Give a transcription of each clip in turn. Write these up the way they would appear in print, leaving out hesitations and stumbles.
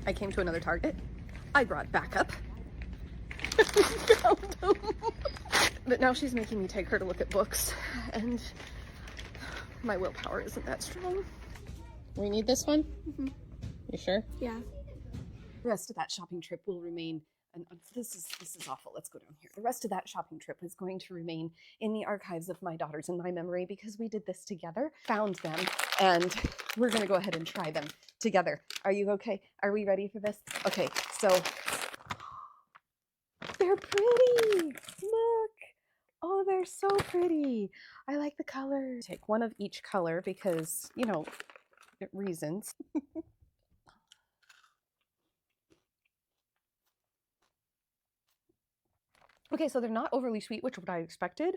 I came to another Target. I brought backup. But now she's making me take her to look at books, and my willpower isn't that strong. We need this one? Mm-hmm. You sure? Yeah. The rest of that shopping trip will remain, and this is awful. Let's go down here. The rest of that shopping trip is going to remain in the archives of my daughters and my memory because we did this together, found them, and we're going to go ahead and try them together. Are you okay? Are we ready for this? Okay, so they're pretty. Look. Oh, they're so pretty. I like the color. Take one of each color because, you know, reasons. Okay, so they're not overly sweet, which is what I expected.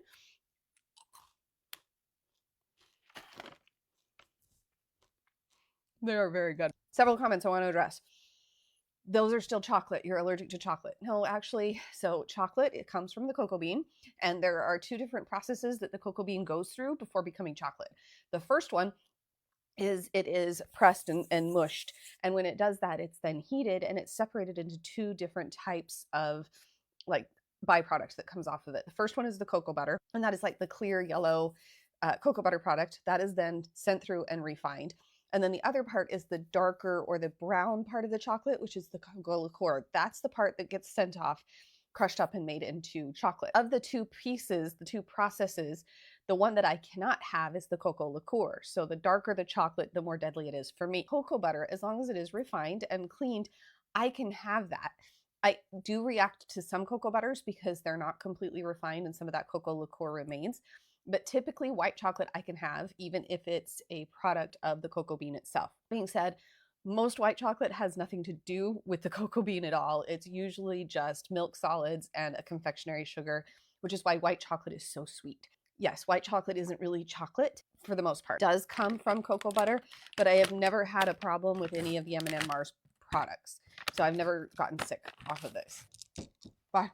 They are very good. Several comments I want to address. Those are still chocolate. You're allergic to chocolate. No, actually, so chocolate, it comes from the cocoa bean, and there are two different processes that the cocoa bean goes through before becoming chocolate. The first one is it is pressed and mushed, and when it does that, it's then heated and it's separated into two different types of like byproducts that comes off of it. The first one is the cocoa butter, and that is like the clear yellow cocoa butter product that is then sent through and refined. And then the other part is the darker or the brown part of the chocolate, which is the cocoa liqueur. That's the part that gets sent off, crushed up and made into chocolate. Of the two pieces, the two processes, the one that I cannot have is the cocoa liqueur. So the darker the chocolate, the more deadly it is for me. Cocoa butter, as long as it is refined and cleaned, I can have that. I do react to some cocoa butters because they're not completely refined and some of that cocoa liqueur remains. But typically white chocolate I can have, even if it's a product of the cocoa bean itself. Being said, most white chocolate has nothing to do with the cocoa bean at all. It's usually just milk solids and a confectionery sugar, which is why white chocolate is so sweet. Yes, white chocolate isn't really chocolate for the most part. It does come from cocoa butter, but I have never had a problem with any of the M&M Mars products. So I've never gotten sick off of this. Bye.